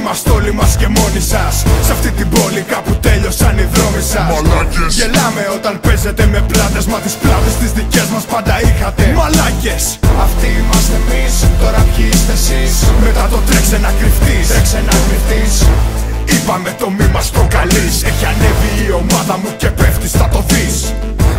Είμαστε όλοι μας και μόνοι σας. Σ' αυτή την πόλη κάπου τέλειωσαν οι δρόμοι σας. Μαλάκες. Γελάμε όταν παίζετε με πλάτες, μα τις πλάτες τις δικές μας πάντα είχατε. Μαλάκες. Αυτοί είμαστε εμείς, τώρα ποιοι είστε εσείς? Μετά το τρέξε να κρυφτείς, τρέξε να κρυφτείς. Είπαμε το μη μας προκαλείς. Έχει ανέβει η ομάδα μου και πέφτεις, θα το δεις.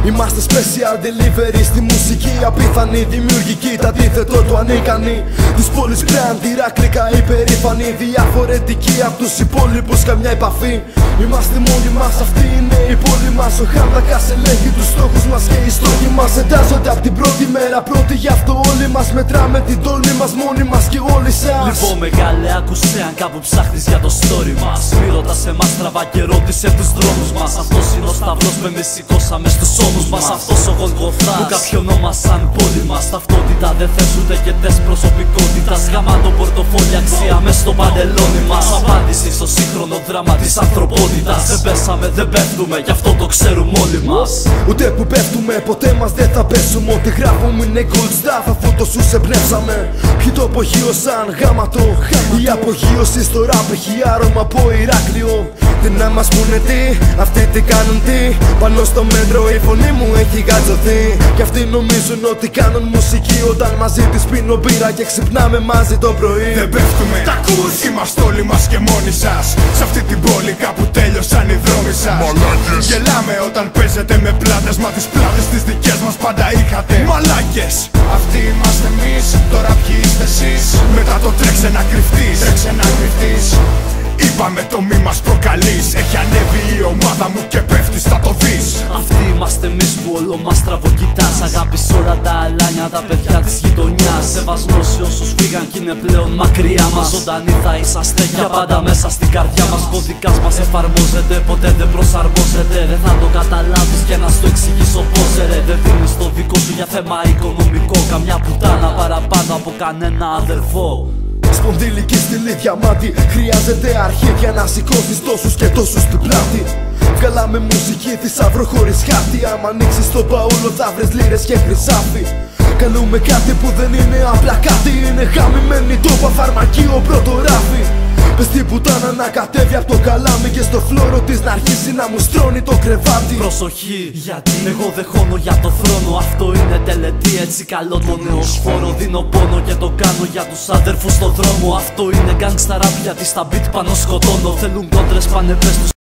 Είμαστε special delivery στη μουσική, απίθανη, δημιουργική, τα αντίθετο του ανίκανη. Της πόλης Grand, Ηράκλικα, υπερήφανη, διαφορετική απ' τους υπόλοιπους, καμιά επαφή. Είμαστε μόνοι μας, αυτή είναι η πόλη μας. Ο Χάμλακας ελέγχει τους στόχους μας και οι στόχοι μας εντάζονται απ' την πρώτη μέρα. Πρώτη γι' αυτό όλοι μας μετράμε την τόλμη μας, μόνοι μας και όλοι σας. Λοιπόν μεγάλε άκουσε αν κάπου ψάχνεις για το story μας. Μη ρωτάς εμάς, τραβά και ρώτησε τους δρόμους μας. Αυτός είναι ο σταυρός που εμείς σηκώσαμε στους ώμους μας. Αυτός ο Γολγοθάς που κάποιοι ονόμασαν πόλη μας. Ταυτότητα δεν θες ούτε και τες προσωπικότητας. Γάμα το πορτοφόλι, αξία μες στο παντελόνι μας. Απάντηση στο σύγχρονο δράμα της ανθρωπότητας. Δεν πέσαμε, δεν πέφτουμε, γι' αυτό το ξέρουμε όλοι μας. Ούτε που πέφτουμε, ποτέ μας δεν θα πέσουμε. Ό,τι γράφουμε είναι good stuff, αφού το σου σε πνεύσαμε. Ποιοι το απογείωσαν, γάματο. Η απογείωση στο ράπ έχει άρωμα από Ηράκλειο. Τι να μας πούνε τι, αυτοί τι κάνουν τι. Πάνω στο μέτρο η φωνή μου έχει γατζωθεί. Κι αυτοί νομίζουν ότι κάνουν μουσική όταν μαζί της πίνω μπύρα και ξυπνάμε μαζί το πρωί. Δεν πέφτουμε, τα ακούς, είμαστε όλοι μας και μόνοι σας. Σ' αυτή την πόλη κάπου τέλειωσαν οι δρόμοι σας. Μαλάκες. Γελάμε όταν παίζετε με πλάτες, μα τις πλάτες τις δικές μας πάντα είχατε. Μαλάκες. Αυτοί είμαστε εμείς, τώρα ποιοι είστε εσείς? Μετά το τρέξε να κρυφτείς, τρέξε να κρυφτείς. Είπαμε το μη μας προκαλείς. Έχει ανέβει η ομάδα μου και πέφτεις, θα το δεις. Αυτοί είμαστε εμείς που όλο μας τραβοκοιτάς. Αγάπη σ' όλα τα αλάνια, τα παιδιά της γειτονιάς. Σεβασμός σε όσους φύγαν κι είναι πλέον μακριά μας. Ζωντανοί θα είσαστε για πάντα μέσα στην καρδιά μας. Κωδικάς μας εφαρμόζεται, ποτέ δεν προσαρμόζεται. Δεν θα το καταλάβεις και να στο εξηγήσω πώς ρε. Δεν δίνεις το δικό σου για θέμα οικονομικό. Καμιά πουτάνα παραπάνω από κανένα αδερφό. Σπονδυλική στήλη διαμάτι. Χρειάζεται αρχίδια να σηκώσεις τόσους και τόσους στην πλάτη. Βγάλαμε μουσική θησαύρο χωρίς χάρτη. Άμα ανοίξεις τον παούλο θα βρεις λίρες και χρυσάφι. Καλούμε κάτι που δεν είναι απλά κάτι. Είναι χαμημένη τόπα, φαρμακείο, πρώτο ράφι. Πες την πουτάνα να κατέβει από το καλάμι και στο φλόρο της να αρχίσει να μου στρώνει το κρεβάτι. Προσοχή, γιατί εγώ δεν χώνω για το θρόνο. Αυτό είναι τελετή, έτσι καλό το νεοσφόρο. Δίνω πόνο και το κάνω για τους άδερφους στο δρόμο. Αυτό είναι gangsta rap, γιατί στα beat πάνω σκοτώνω. Θέλουν κόντρες, πάνε πες τους.